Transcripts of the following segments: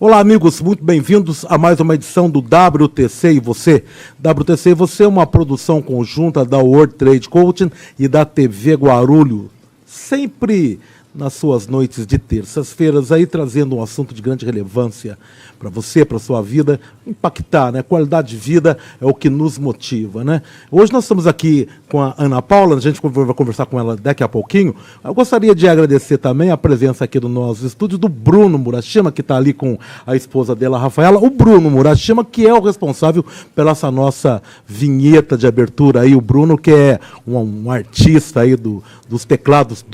Olá, amigos, muito bem-vindos a mais uma edição do WTC e Você. WTC e Você é uma produção conjunta da World Trade Coaching e da TV Guarulhos, sempre nas suas noites de terças-feiras, aí trazendo um assunto de grande relevância para você, para a sua vida, impactar, né? Qualidade de vida é o que nos motiva, né? Hoje nós estamos aqui com a Ana Paula, a gente vai conversar com ela daqui a pouquinho. Eu gostaria de agradecer também a presença aqui do nosso estúdio do Bruno Murashima, que está ali com a esposa dela, a Rafaela. O Bruno Murashima, que é o responsável pela essa nossa vinheta de abertura aí, o Bruno, que é um artista aí dos teclados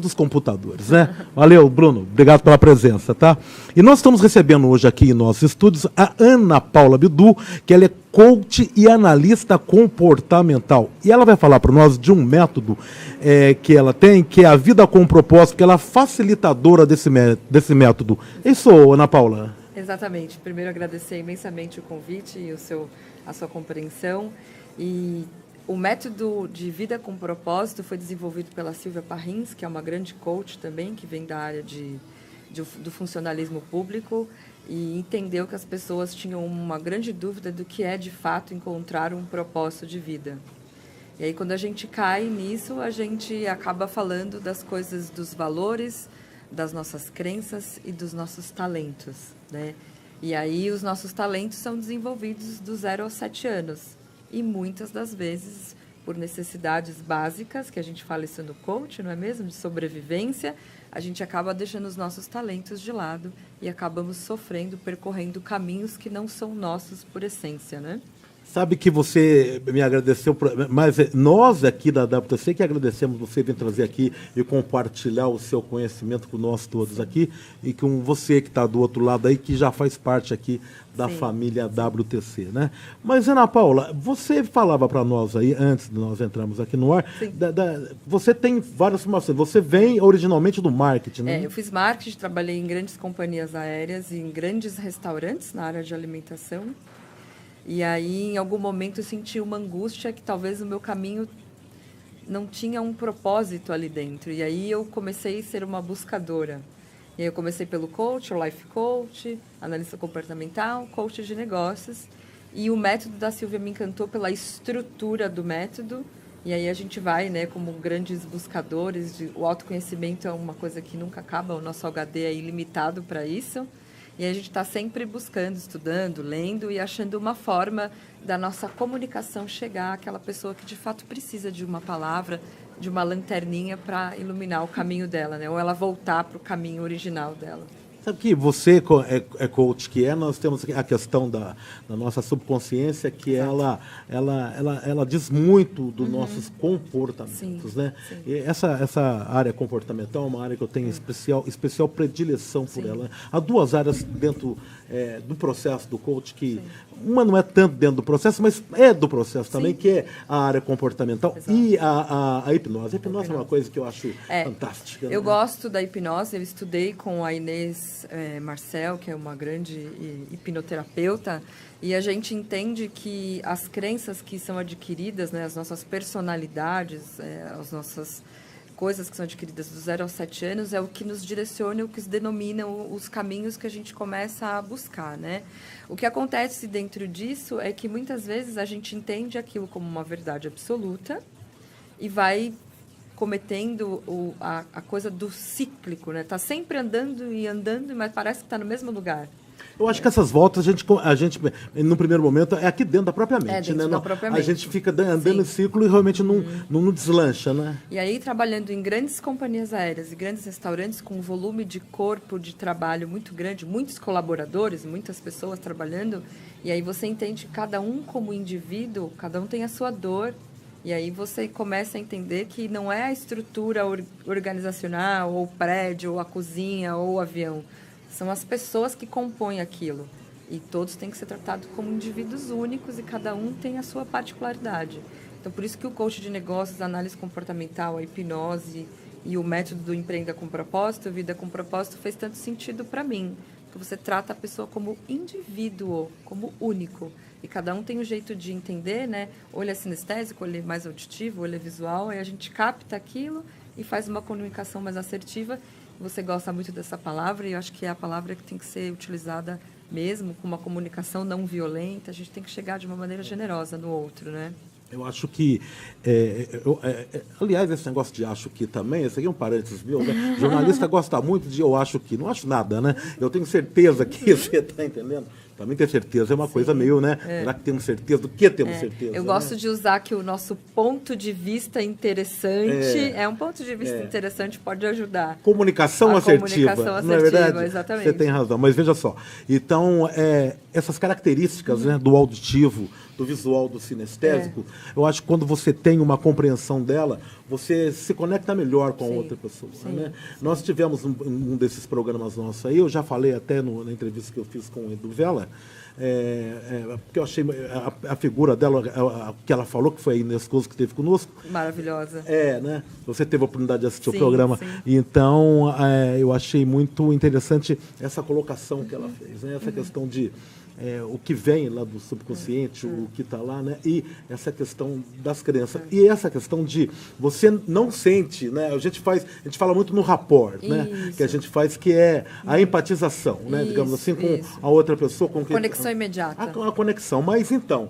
dos computadores, né? Valeu, Bruno. Obrigado pela presença, tá? E nós estamos recebendo hoje aqui em nossos estúdios a Ana Paula Bidu, que ela é coach e analista comportamental. E ela vai falar para nós de um método que ela tem, que é a vida com propósito, que ela é facilitadora desse método. É isso, Ana Paula? Exatamente. Primeiro, agradecer imensamente o convite e a sua compreensão. E o método de vida com propósito foi desenvolvido pela Silvia Parrins, que é uma grande coach também, que vem da área do funcionalismo público, e entendeu que as pessoas tinham uma grande dúvida do que é, de fato, encontrar um propósito de vida. E aí, quando a gente cai nisso, a gente acaba falando das coisas, dos valores, das nossas crenças e dos nossos talentos, né? E aí, os nossos talentos são desenvolvidos do 0 aos 7 anos. E muitas das vezes, por necessidades básicas, que a gente fala isso no coach, não é mesmo? De sobrevivência, a gente acaba deixando os nossos talentos de lado e acabamos sofrendo, percorrendo caminhos que não são nossos por essência, né? Sabe que você me agradeceu, mas nós aqui da WTC que agradecemos você vir trazer aqui e compartilhar o seu conhecimento com nós todos aqui e com você que está do outro lado aí, que já faz parte aqui da família WTC, né? Mas, Ana Paula, você falava para nós aí, antes de nós entrarmos aqui no ar, você tem várias formações, você vem originalmente do marketing, né? Eu fiz marketing, trabalhei em grandes companhias aéreas e em grandes restaurantes na área de alimentação. E aí, em algum momento, eu senti uma angústia que talvez o meu caminho não tinha um propósito ali dentro. E aí, eu comecei a ser uma buscadora. E aí, eu comecei pelo coach, o life coach, analista comportamental, coach de negócios. E o método da Silvia me encantou pela estrutura do método. E aí, a gente vai, né, como grandes buscadores. O autoconhecimento é uma coisa que nunca acaba. O nosso HD é ilimitado para isso. E a gente está sempre buscando, estudando, lendo e achando uma forma da nossa comunicação chegar àquela pessoa que de fato precisa de uma palavra, de uma lanterninha para iluminar o caminho dela, né? Ou ela voltar para o caminho original dela. Sabe que você é coach, nós temos a questão da nossa subconsciência, que ela diz muito dos nossos comportamentos, né? Sim. E essa área comportamental é uma área que eu tenho especial predileção por ela. Há duas áreas dentro do processo do coach que uma não é tanto dentro do processo, mas é do processo também, que é a área comportamental. Exato. E a hipnose. A hipnose é uma coisa que eu acho fantástica. Eu gosto da hipnose, eu estudei com a Inês Marcel, que é uma grande hipnoterapeuta, e a gente entende que as crenças que são adquiridas, né, as nossas personalidades, as nossas coisas que são adquiridas do 0 aos 7 anos é o que nos direciona, o que se denomina os caminhos que a gente começa a buscar, né? O que acontece dentro disso é que muitas vezes a gente entende aquilo como uma verdade absoluta e vai cometendo a coisa do cíclico, né? Tá sempre andando, mas parece que está no mesmo lugar. Eu acho que essas voltas a gente, no primeiro momento, é aqui dentro da própria mente, dentro né? da própria mente. A gente fica andando em círculo e realmente não deslancha, né? E aí, trabalhando em grandes companhias aéreas e grandes restaurantes com um volume de corpo de trabalho muito grande, muitos colaboradores, muitas pessoas trabalhando, e aí você entende que cada um como indivíduo, cada um tem a sua dor, e aí você começa a entender que não é a estrutura organizacional, ou o prédio, ou a cozinha, ou o avião. São as pessoas que compõem aquilo. E todos têm que ser tratados como indivíduos únicos e cada um tem a sua particularidade. Então, por isso que o coach de negócios, a análise comportamental, a hipnose e o método do Empreenda com Propósito, Vida com Propósito, fez tanto sentido para mim. Porque você trata a pessoa como indivíduo, como único. E cada um tem um jeito de entender, né? Ou ele é sinestésico, ou ele é mais auditivo, ou ele é visual. Aí a gente capta aquilo e faz uma comunicação mais assertiva. você gosta muito dessa palavra, e eu acho que é a palavra que tem que ser utilizada mesmo, com uma comunicação não violenta. A gente tem que chegar de uma maneira generosa no outro, né? Eu acho que, aliás, esse negócio de acho que também, esse aqui é um parênteses meu, né? Jornalista gosta muito de eu acho que, não acho nada, né? Eu tenho certeza que você está entendendo. Também ter certeza é uma coisa meio, né? Será que temos certeza? Do que temos certeza? Eu gosto de usar que o nosso ponto de vista interessante um ponto de vista interessante, pode ajudar. Comunicação assertiva. Não é verdade? Exatamente. Você tem razão, mas veja só. Então, essas características, né, do auditivo, do visual, do sinestésico, eu acho que quando você tem uma compreensão dela, você se conecta melhor com a outra pessoa. Né? Nós tivemos um desses programas nossos aí, eu já falei até na entrevista que eu fiz com o Edu Vela, porque eu achei a figura dela, que ela falou, que foi a Inês Couso que esteve conosco. Maravilhosa. Né? Você teve a oportunidade de assistir o programa. Sim. Então, eu achei muito interessante essa colocação que ela fez, né? Essa questão de o que vem lá do subconsciente, o que está lá, né? E essa questão das crenças. E essa questão de você não sente, né? A gente fala muito no rapport, né? Que a gente faz, que é a empatização, né? Digamos assim, com a outra pessoa. Com conexão imediata. A conexão. Mas, então,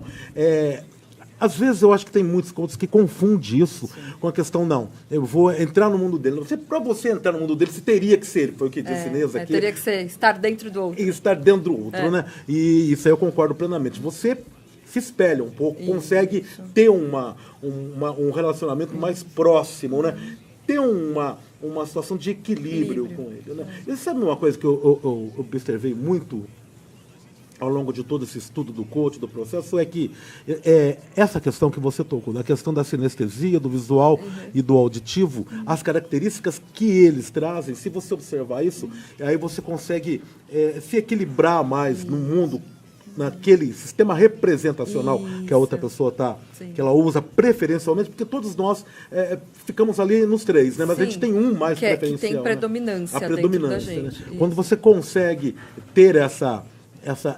às vezes eu acho que tem muitos coaches que confundem isso com a questão, não, eu vou entrar no mundo dele. Para você entrar no mundo dele, você teria que ser, foi o que disse Inês aqui. Teria que ser, estar dentro do outro. E estar dentro do outro, né? E isso aí eu concordo plenamente. Você se espelha um pouco, consegue ter um relacionamento mais próximo, né? Ter uma situação de equilíbrio com ele, né? E sabe uma coisa que eu observei muito ao longo de todo esse estudo do coach, do processo, é que essa questão que você tocou, da questão da sinestesia, do visual e do auditivo, as características que eles trazem, se você observar isso, aí você consegue se equilibrar mais no mundo, naquele sistema representacional que a outra pessoa que ela usa preferencialmente, porque todos nós ficamos ali nos três, né? Mas a gente tem um mais preferencial. Que tem predominância, né? A predominância dentro da gente. Né? Quando você consegue ter essa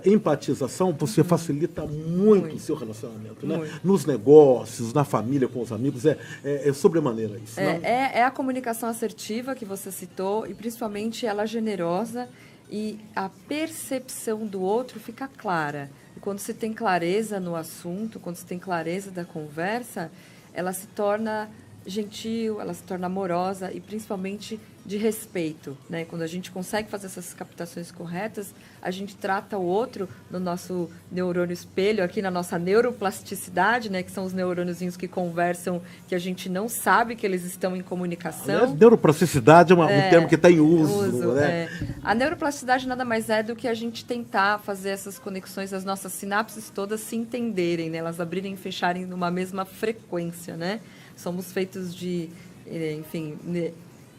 empatização, você facilita muito o seu relacionamento, né? Nos negócios, na família, com os amigos, é sobremaneira isso. É a comunicação assertiva que você citou, e principalmente ela generosa, e a percepção do outro fica clara. E quando você tem clareza no assunto, quando você tem clareza da conversa, ela se torna gentil, ela se torna amorosa e principalmente de respeito, né? Quando a gente consegue fazer essas captações corretas, a gente trata o outro no nosso neurônio espelho, aqui na nossa neuroplasticidade, né? Que são os neurôniozinhos que conversam, que a gente não sabe que eles estão em comunicação. Neuroplasticidade é um termo que está em uso, né? A neuroplasticidade nada mais é do que a gente tentar fazer essas conexões, as nossas sinapses todas se entenderem, né? Elas abrirem e fecharem numa mesma frequência, né? Somos feitos de, enfim,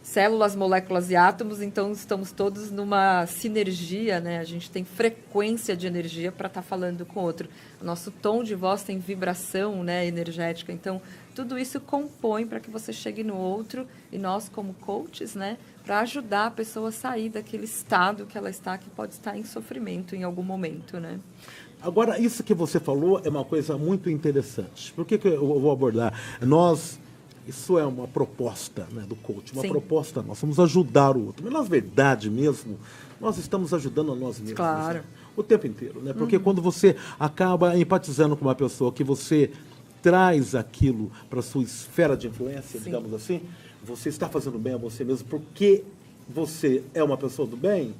células, moléculas e átomos, então estamos todos numa sinergia, né? A gente tem frequência de energia para estar falando com o outro. O nosso tom de voz tem vibração, né, energética. Então, tudo isso compõe para que você chegue no outro, e nós, como coaches, né, para ajudar a pessoa a sair daquele estado que ela está, que pode estar em sofrimento em algum momento, né? Agora, isso que você falou é uma coisa muito interessante. Por que eu vou abordar? Isso é uma proposta, né, do coach, uma proposta nossa. Vamos ajudar o outro. Mas, na verdade mesmo, nós estamos ajudando a nós mesmos. Claro. Né? O tempo inteiro. Né? Porque quando você acaba empatizando com uma pessoa, que você traz aquilo para a sua esfera de influência, digamos assim, você está fazendo bem a você mesmo, porque você é uma pessoa do bem.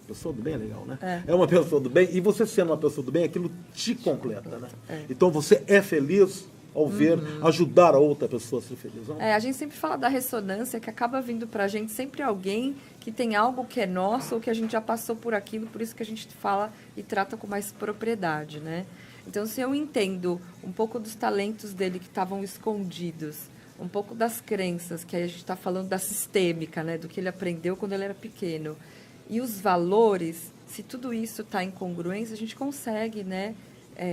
Pessoa do bem é legal, né? É uma pessoa do bem, e você sendo uma pessoa do bem, aquilo te completa, né? Então você é feliz ao ver, ajudar a outra pessoa a ser feliz. Não? A gente sempre fala da ressonância, que acaba vindo para a gente sempre alguém que tem algo que é nosso, ou que a gente já passou por aquilo, por isso que a gente fala e trata com mais propriedade, né? Então, se eu entendo um pouco dos talentos dele que estavam escondidos, um pouco das crenças, que aí a gente está falando da sistêmica, né? Do que ele aprendeu quando ele era pequeno, e os valores, se tudo isso está em congruência, a gente consegue, né,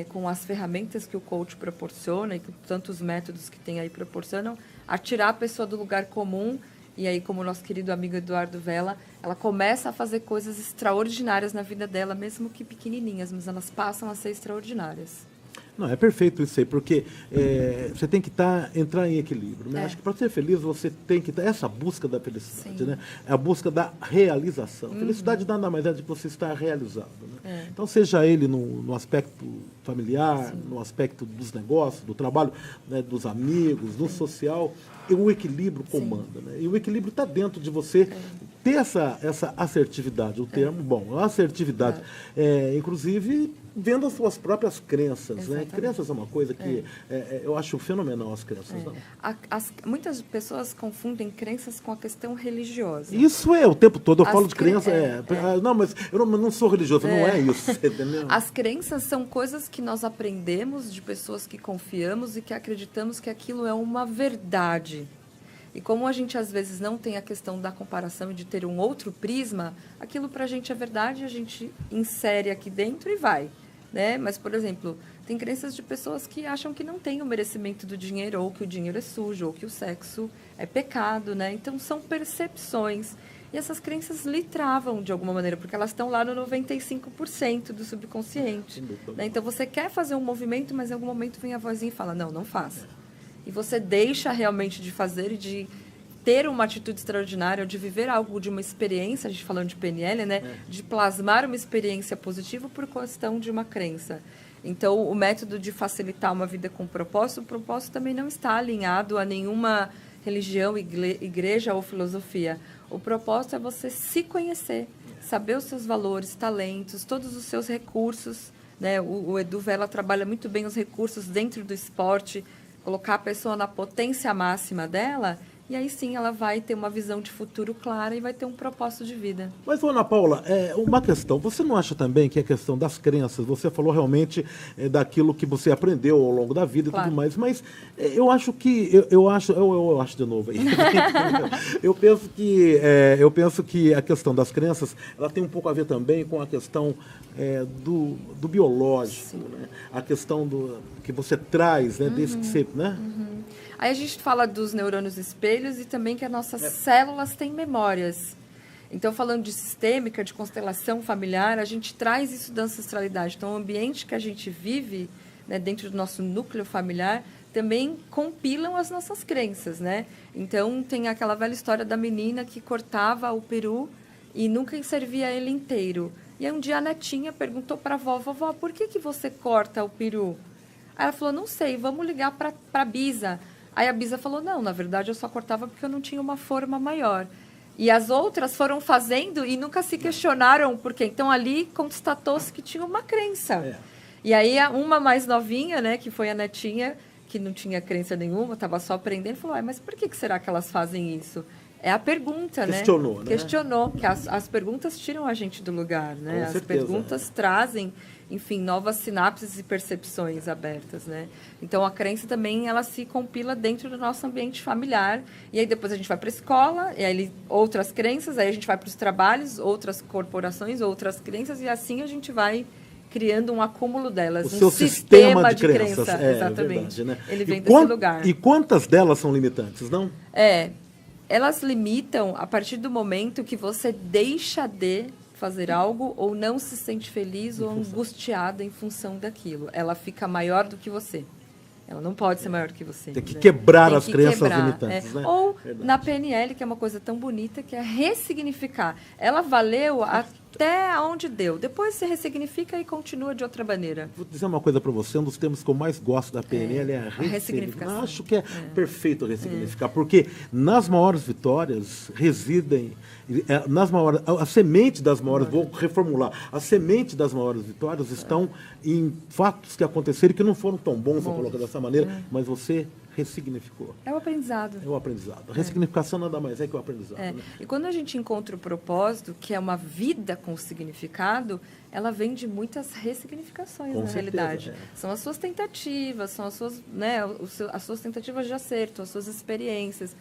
com as ferramentas que o coach proporciona e que tantos métodos que tem aí proporcionam, a tirar a pessoa do lugar comum. E aí, como o nosso querido amigo Eduardo Vela, ela começa a fazer coisas extraordinárias na vida dela, mesmo que pequenininhas, mas elas passam a ser extraordinárias. Não, é perfeito isso aí, porque você tem que entrar em equilíbrio. Né? Acho que para ser feliz você tem que essa busca da felicidade, né? É a busca da realização. Felicidade nada mais é do que você estar realizado. Né? Então, seja ele no aspecto familiar, no aspecto dos negócios, do trabalho, né, dos amigos, do social, o equilíbrio comanda. Né? E o equilíbrio está dentro de você ter essa assertividade, o termo bom, a assertividade, inclusive vendo as suas próprias crenças. Né? Crenças é uma coisa que eu acho fenomenal, as crenças. Não? Muitas pessoas confundem crenças com a questão religiosa. Isso o tempo todo eu falo de crença. Não, mas eu não sou religioso, não é isso. Entendeu? As crenças são coisas que nós aprendemos de pessoas que confiamos e que acreditamos que aquilo é uma verdade. E como a gente, às vezes, não tem a questão da comparação e de ter um outro prisma, aquilo para a gente é verdade, a gente insere aqui dentro e vai. Né? Mas, por exemplo, tem crenças de pessoas que acham que não tem o merecimento do dinheiro, ou que o dinheiro é sujo, ou que o sexo é pecado. Né? Então, são percepções. E essas crenças lhe travam, de alguma maneira, porque elas estão lá no 95% do subconsciente. Né? Então, você quer fazer um movimento, mas em algum momento vem a vozinha e fala, não faça. E você deixa realmente de fazer e de ter uma atitude extraordinária, ou de viver algo, de uma experiência, a gente falando de PNL, né? De plasmar uma experiência positiva por questão de uma crença. Então, o método de facilitar uma vida com propósito, o propósito também não está alinhado a nenhuma religião, igreja ou filosofia. O propósito é você se conhecer, saber os seus valores, talentos, todos os seus recursos. Né? O Edu Vella trabalha muito bem os recursos dentro do esporte, colocar a pessoa na potência máxima dela, e aí sim ela vai ter uma visão de futuro clara e vai ter um propósito de vida. Mas, Ana Paula, uma questão, você não acha também que a questão das crenças, você falou realmente daquilo que você aprendeu ao longo da vida e tudo mais, mas eu acho que, eu acho de novo aí, eu penso que a questão das crenças, ela tem um pouco a ver também com a questão do biológico, né? A questão que você traz, né? Desde que você, né? Aí a gente fala dos neurônios espelhos e também que as nossas células têm memórias. Então, falando de sistêmica, de constelação familiar, a gente traz isso da ancestralidade. Então, o ambiente que a gente vive, né, dentro do nosso núcleo familiar, também compilam as nossas crenças, né? Então, tem aquela velha história da menina que cortava o peru e nunca servia ele inteiro. E aí, um dia a netinha perguntou para a vovó, por que você corta o peru? Aí ela falou, não sei, vamos ligar para a Bisa. Aí a Bisa falou, não, na verdade eu só cortava porque eu não tinha uma forma maior. E as outras foram fazendo e nunca se questionaram por quê. Então, ali constatou-se que tinha uma crença. E aí, uma mais novinha, né, que foi a netinha, que não tinha crença nenhuma, estava só aprendendo, falou, mas por que será que elas fazem isso? É a pergunta, Questionou, né? Questionou, que as perguntas tiram a gente do lugar, né? As perguntas trazem, enfim, novas sinapses e percepções abertas, né? Então, a crença também, ela se compila dentro do nosso ambiente familiar. E aí, depois a gente vai para a escola, e aí outras crenças, aí a gente vai para os trabalhos, outras corporações, outras crenças, e assim a gente vai criando um acúmulo delas. O seu sistema de crenças. Exatamente. Verdade, né? Ele vem desse lugar. E quantas delas são limitantes, não? Elas limitam a partir do momento que você deixa de fazer algo ou não se sente feliz ou angustiada em função daquilo. Ela fica maior do que você. Ela não pode ser maior do que você. Tem que quebrar as crenças limitantes. Né? Ou na PNL, que é uma coisa tão bonita, que é ressignificar. Ela valeu até onde deu. Depois você ressignifica e continua de outra maneira. Vou dizer uma coisa para você, um dos termos que eu mais gosto da PNL é a ressignificação. Acho que é perfeito ressignificar, porque nas maiores vitórias residem, a semente das maiores, vou reformular, a semente das maiores vitórias estão em fatos que aconteceram que não foram tão bons, vou colocar dessa maneira, mas você ressignificou. É o aprendizado. É o aprendizado. A ressignificação nada mais é que o aprendizado. Né? E quando a gente encontra o propósito, que é uma vida com significado, ela vem de muitas ressignificações, na realidade. São as suas tentativas, são as suas, né, as suas tentativas de acerto, as suas experiências.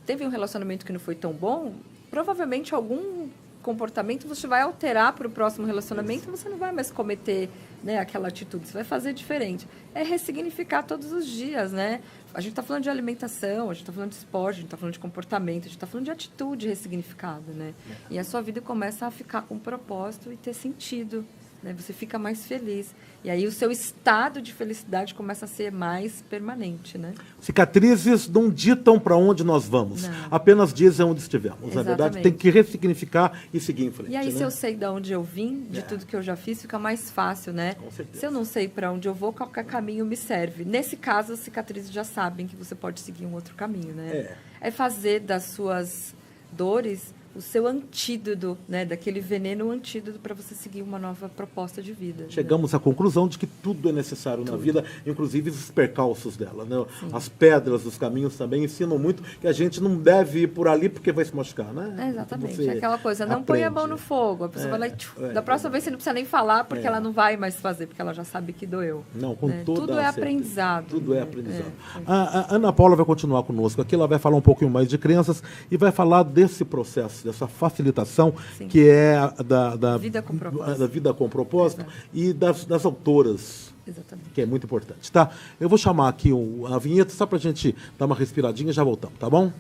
Teve um relacionamento que não foi tão bom, provavelmente algum comportamento você vai alterar para o próximo relacionamento, você não vai mais cometer, né, aquela atitude, você vai fazer diferente. É ressignificar todos os dias, né? A gente está falando de alimentação, a gente está falando de esporte, a gente está falando de comportamento, a gente está falando de atitude ressignificada, né? E a sua vida começa a ficar com propósito e ter sentido, né? Você fica mais feliz. E aí o seu estado de felicidade começa a ser mais permanente, né? Cicatrizes não ditam para onde nós vamos, Não. apenas dizem onde estivemos. Na verdade, tem que ressignificar e seguir em frente. E aí, né? se eu sei de onde eu vim, de tudo que eu já fiz, fica mais fácil, né? Com certeza. Se eu não sei para onde eu vou, qualquer caminho me serve. Nesse caso, as cicatrizes já sabem que você pode seguir um outro caminho, né? É fazer das suas dores o seu antídoto, né? Daquele veneno, o antídoto para você seguir uma nova proposta de vida. Chegamos né? à conclusão de que tudo é necessário na vida, inclusive os percalços dela. Né? As pedras dos caminhos também ensinam muito que a gente não deve ir por ali porque vai se machucar. Né? Exatamente. É aquela coisa, não põe a mão no fogo. A pessoa vai lá e da próxima vez você não precisa nem falar porque ela não vai mais fazer, porque ela já sabe que doeu. Não, com toda tudo é aprendizado. Tudo é aprendizado. A Ana Paula vai continuar conosco aqui, ela vai falar um pouquinho mais de crianças e vai falar desse processo, dessa facilitação que é da vida com propósito, da vida com propósito e das autoras. Exatamente. Que é muito importante, tá? Eu vou chamar aqui a vinheta só pra gente dar uma respiradinha e já voltamos, tá bom?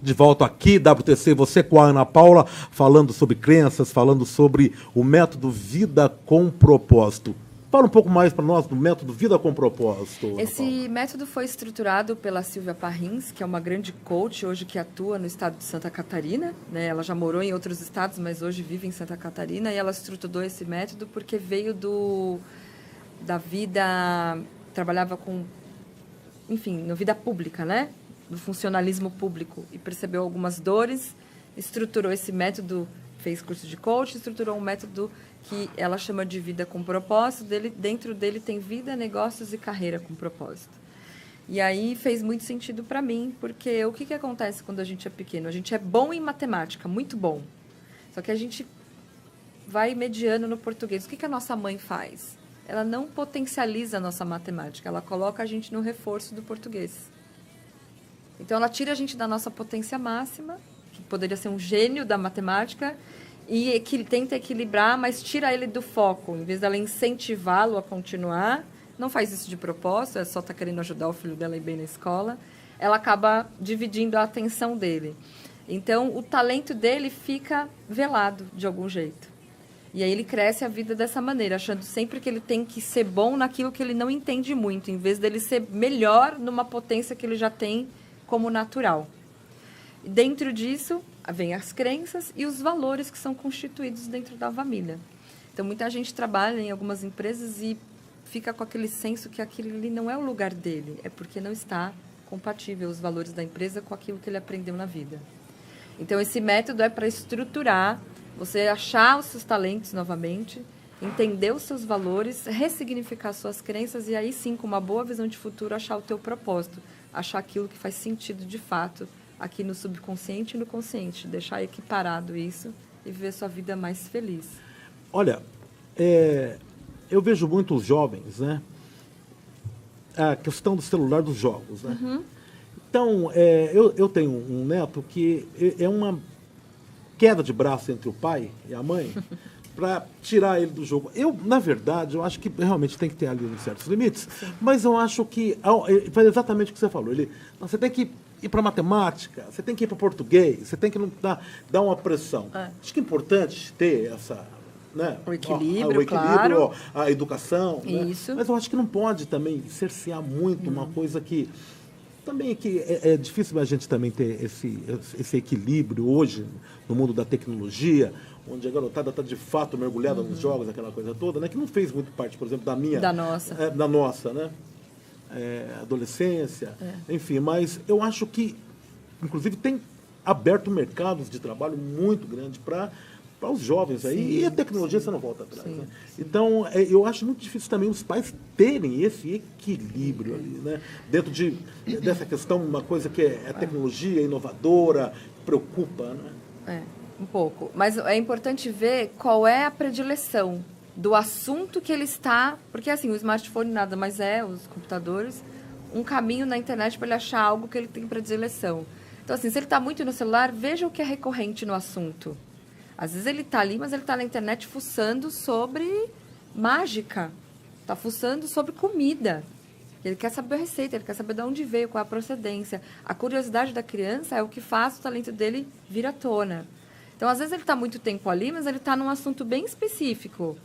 De volta aqui, WTC, você com a Ana Paula, falando sobre crenças, falando sobre o método Vida com Propósito. Fala um pouco mais para nós do método Vida com Propósito. Esse método foi estruturado pela Silvia Parrins, que é uma grande coach hoje que atua no estado de Santa Catarina. Né? Ela já morou em outros estados, mas hoje vive em Santa Catarina. E ela estruturou esse método porque veio da vida... Trabalhava com... Enfim, na vida pública, né? Do funcionalismo público. E percebeu algumas dores, estruturou esse método, fez curso de coach, estruturou um método que ela chama de vida com propósito. Dentro dele tem vida, negócios e carreira com propósito. E aí fez muito sentido para mim, porque o que acontece quando a gente é pequeno? A gente é bom em matemática, muito bom. Só que a gente vai mediano no português. O que a nossa mãe faz? Ela não potencializa a nossa matemática, ela coloca a gente no reforço do português. Então, ela tira a gente da nossa potência máxima, que poderia ser um gênio da matemática, e que tenta equilibrar, mas tira ele do foco. Em vez dela incentivá-lo a continuar, não faz isso de propósito, só está querendo ajudar o filho dela a ir bem na escola, ela acaba dividindo a atenção dele. Então, o talento dele fica velado de algum jeito. E aí ele cresce a vida dessa maneira, achando sempre que ele tem que ser bom naquilo que ele não entende muito, em vez dele ser melhor numa potência que ele já tem como natural. E dentro disso, vem as crenças e os valores que são constituídos dentro da família. Então, muita gente trabalha em algumas empresas e fica com aquele senso que aquilo ali não é o lugar dele, é porque não está compatível os valores da empresa com aquilo que ele aprendeu na vida. Então, esse método é para estruturar, você achar os seus talentos novamente, entender os seus valores, ressignificar suas crenças e aí sim, com uma boa visão de futuro, achar o teu propósito, achar aquilo que faz sentido de fato aqui no subconsciente e no consciente, deixar equiparado isso e viver sua vida mais feliz. Olha, eu vejo muitos jovens, né? A questão do celular dos jogos, né? Então, eu tenho um neto que é uma queda de braço entre o pai e a mãe para tirar ele do jogo. Na verdade, eu acho que realmente tem que ter ali certos limites, mas eu acho que faz exatamente o que você falou. Você tem que ir para matemática, você tem que ir para português, você tem que dar uma pressão. Acho que é importante ter essa... Né? O equilíbrio, claro. A educação. Isso. Né? Mas eu acho que não pode também cercear muito uma coisa que... Também que é difícil a gente também ter esse equilíbrio hoje no mundo da tecnologia, onde a garotada está de fato mergulhada nos jogos, aquela coisa toda, né? Que não fez muito parte, por exemplo, da nossa, né? Adolescência, enfim. Mas eu acho que, inclusive, tem aberto mercados de trabalho muito grande para os jovens aí, sim, e a tecnologia você não volta atrás. Sim, né? Sim. Então, eu acho muito difícil também os pais terem esse equilíbrio ali, né? Dentro dessa questão, uma coisa que é a tecnologia inovadora, preocupa, né? Um pouco. Mas é importante ver qual é a predileção do assunto que ele está... Porque, assim, o smartphone nada mais os computadores, um caminho na internet para ele achar algo que ele tem predileção. Então, assim, se ele está muito no celular, veja o que é recorrente no assunto. Às vezes ele está ali, mas ele está na internet fuçando sobre mágica. Está fuçando sobre comida. Ele quer saber a receita, ele quer saber de onde veio, qual é a procedência. A curiosidade da criança é o que faz o talento dele vir à tona. Então, às vezes ele está muito tempo ali, mas ele está num assunto bem específico.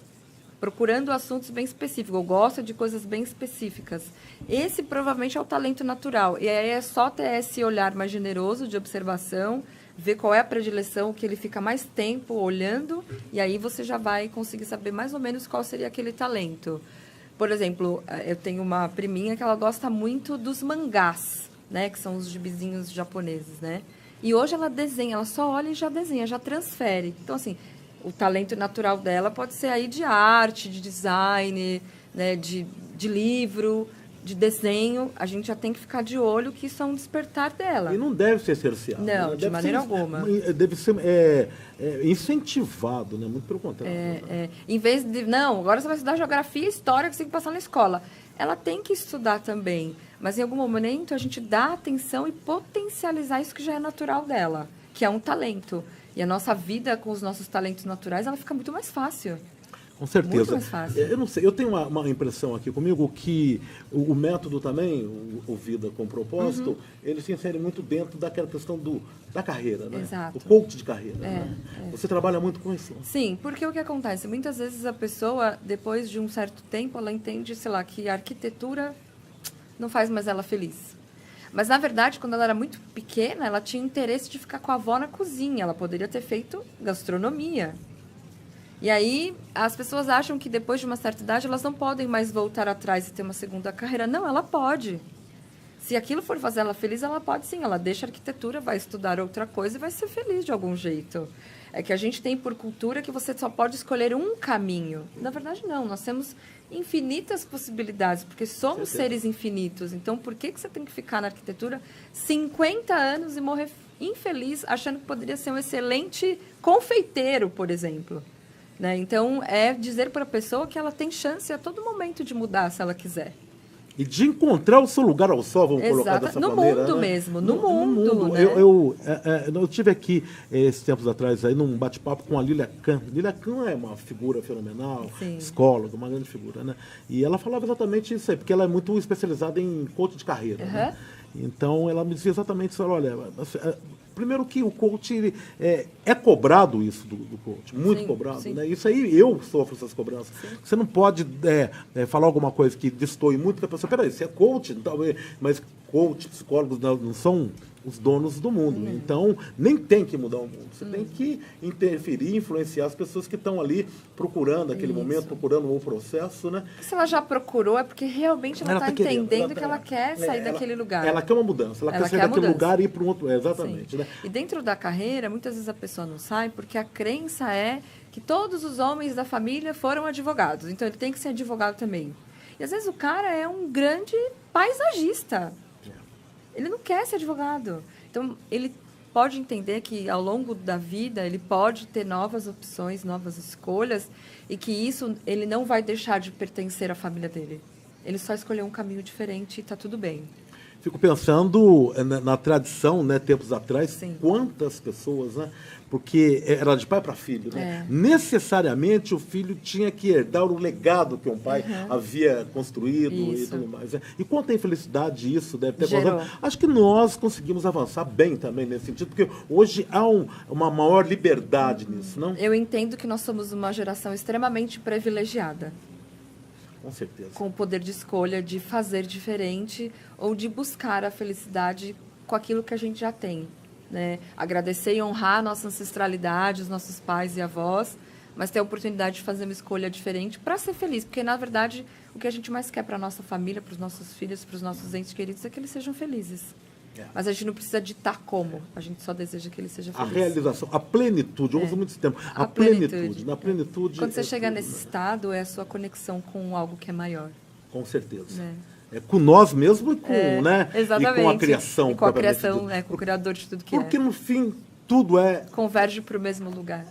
Procurando assuntos bem específicos, ou gosta de coisas bem específicas. Esse provavelmente é o talento natural. E aí é só ter esse olhar mais generoso de observação, ver qual é a predileção, o que ele fica mais tempo olhando, e aí você já vai conseguir saber mais ou menos qual seria aquele talento. Por exemplo, eu tenho uma priminha que ela gosta muito dos mangás, né, que são os gibizinhos japoneses, né? E hoje ela desenha, ela só olha e já desenha, já transfere. Então, assim, o talento natural dela pode ser aí de arte, de design, né, de livro, de desenho. A gente já tem que ficar de olho que isso é um despertar dela. E não deve ser cerceado. Não, né? de maneira alguma. Deve ser incentivado, né? Muito pelo contrário. Em vez de, não, agora você vai estudar geografia e história que você tem que passar na escola. Ela tem que estudar também, mas em algum momento a gente dá atenção e potencializar isso que já é natural dela, que é um talento. E a nossa vida com os nossos talentos naturais, ela fica muito mais fácil. Com certeza. Muito mais fácil. Eu não sei, eu tenho uma impressão aqui comigo que o método também, o Vida com Propósito, ele se insere muito dentro daquela questão da carreira, né? Exato. O coach de carreira. Né? Você trabalha muito com isso. Sim, porque o que acontece? Muitas vezes a pessoa, depois de um certo tempo, ela entende, sei lá, que a arquitetura não faz mais ela feliz. Mas, na verdade, quando ela era muito pequena, ela tinha interesse de ficar com a avó na cozinha. Ela poderia ter feito gastronomia. E aí, as pessoas acham que depois de uma certa idade, elas não podem mais voltar atrás e ter uma segunda carreira. Não, ela pode. Se aquilo for fazer ela feliz, ela pode sim. Ela deixa a arquitetura, vai estudar outra coisa e vai ser feliz de algum jeito. É que a gente tem por cultura que você só pode escolher um caminho. Na verdade, não. Nós temos infinitas possibilidades, porque somos seres infinitos. Então, por que você tem que ficar na arquitetura 50 anos e morrer infeliz achando que poderia ser um excelente confeiteiro, por exemplo? Né? Então, é dizer para a pessoa que ela tem chance a todo momento de mudar, se ela quiser. E de encontrar o seu lugar ao sol, vamos colocar dessa maneira. No mundo, né? Mesmo, no mundo. Né? Eu tive aqui, esses tempos atrás, aí, num bate-papo com a Lilia Kahn. Lilia Kahn é uma figura fenomenal, psicóloga, uma grande figura, né? E ela falava exatamente isso aí, porque ela é muito especializada em coach de carreira. Né? Então, ela me dizia exatamente isso, olha... Primeiro que o coach, ele, é cobrado isso do coach, muito cobrado. Né? Isso aí, eu sofro essas cobranças. Sim. Você não pode falar alguma coisa que destoe muito, que a pessoa, peraí, você é coach, mas coach, psicólogos não são os donos do mundo. Então, nem tem que mudar o mundo. Você tem que interferir, influenciar as pessoas que estão ali procurando aquele momento, procurando o processo. Né? Se ela já procurou, é porque realmente ela está entendendo que ela quer sair daquele lugar. Ela quer uma mudança, ela quer sair daquele lugar e ir para um outro. Exatamente. Né? E dentro da carreira, muitas vezes a pessoa não sai porque a crença é que todos os homens da família foram advogados. Então, ele tem que ser advogado também. E, às vezes, o cara é um grande paisagista. Ele não quer ser advogado. Então, ele pode entender que, ao longo da vida, ele pode ter novas opções, novas escolhas, e que isso ele não vai deixar de pertencer à família dele. Ele só escolheu um caminho diferente e está tudo bem. Fico pensando na tradição, né, tempos atrás, quantas pessoas, né, porque era de pai para filho, né? Necessariamente o filho tinha que herdar o legado que um pai havia construído e tudo mais. Né? E quanta infelicidade isso deve ter causado. Acho que nós conseguimos avançar bem também nesse sentido, porque hoje há uma maior liberdade nisso, não? Eu entendo que nós somos uma geração extremamente privilegiada. Com certeza. Com o poder de escolha de fazer diferente ou de buscar a felicidade com aquilo que a gente já tem. Né? Agradecer e honrar a nossa ancestralidade, os nossos pais e avós, mas ter a oportunidade de fazer uma escolha diferente para ser feliz. Porque, na verdade, o que a gente mais quer para a nossa família, para os nossos filhos, para os nossos entes queridos, é que eles sejam felizes. Mas a gente não precisa ditar como, a gente só deseja que ele seja feliz. A realização, a plenitude, eu uso muito esse termo, a plenitude. Na plenitude. Quando você chega nesse estado, é a sua conexão com algo que é maior. Com certeza. É com nós mesmos e com, né? Exatamente. E com a criação. E com a criação, com o criador de tudo que Porque no fim, tudo é converge para o mesmo lugar.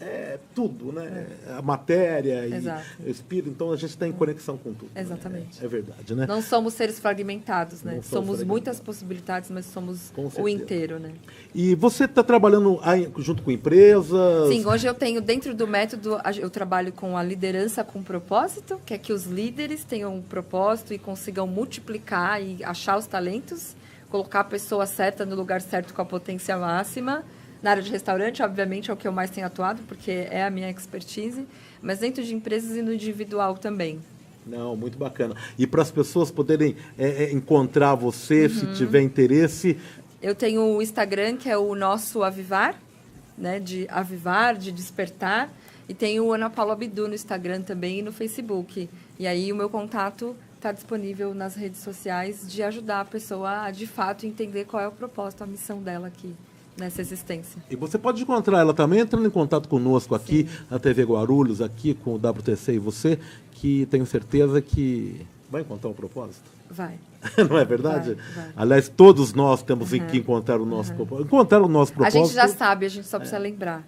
tudo, né? A matéria Exato. e o espírito, então a gente está em conexão com tudo. Exatamente. É verdade, né? Não somos seres fragmentados, né? Não somos Somos fragmentados. muitas possibilidades, mas somos Com o certeza. inteiro, né? E você está trabalhando aí junto com empresas? Sim, hoje eu tenho, dentro do método, eu trabalho com a liderança com propósito, que é que os líderes tenham um propósito e consigam multiplicar e achar os talentos, colocar a pessoa certa no lugar certo com a potência máxima. Na área de restaurante, obviamente, é o que eu mais tenho atuado, porque é a minha expertise, mas dentro de empresas e no individual também. Não, muito bacana. E para as pessoas poderem encontrar você, se tiver interesse... Eu tenho o Instagram, que é o nosso Avivar, né, de avivar, de despertar, e tenho o Ana Paula Abdu no Instagram também e no Facebook. E aí o meu contato está disponível nas redes sociais de ajudar a pessoa a, de fato, entender qual é o propósito, a missão dela aqui nessa existência. E você pode encontrar ela também entrando em contato conosco aqui, na TV Guarulhos, aqui com o WTC e você, que tenho certeza que vai encontrar um propósito. Vai. Não é verdade? Vai. Aliás, todos nós temos que encontrar o nosso propósito. Encontrar o nosso propósito... A gente já sabe, a gente só precisa lembrar.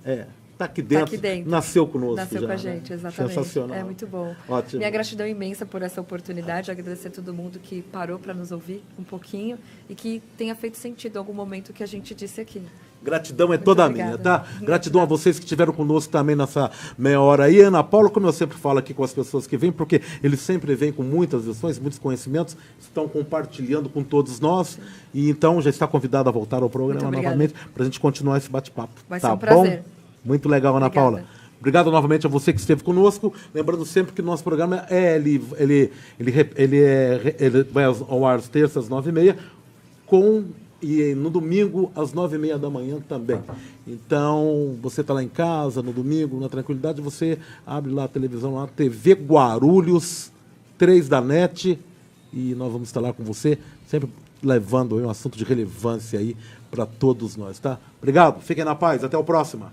Está aqui dentro, aqui dentro. Nasceu conosco. Nasceu já, com a gente, exatamente. Sensacional. É muito bom. Ótimo. Minha gratidão imensa por essa oportunidade, agradecer a todo mundo que parou para nos ouvir um pouquinho e que tenha feito sentido em algum momento que a gente disse aqui. Gratidão é toda minha, tá? Gratidão a vocês que estiveram conosco também nessa meia hora aí. Ana Paula, como eu sempre falo aqui com as pessoas que vêm, porque eles sempre vêm com muitas lições, muitos conhecimentos, estão compartilhando com todos nós. E então já está convidada a voltar ao programa novamente para a gente continuar esse bate-papo. Vai ser um prazer. Bom? Muito legal, Ana Paula. Obrigado novamente a você que esteve conosco. Lembrando sempre que o nosso programa ele vai ao ar às terças, às 9h30, e no domingo, às 9h30 da manhã também. Então, você está lá em casa, no domingo, na tranquilidade, você abre lá a televisão, lá, TV Guarulhos, 3 da NET, e nós vamos estar lá com você, sempre levando aí um assunto de relevância aí para todos nós, tá? Obrigado, fiquem na paz, até o próximo.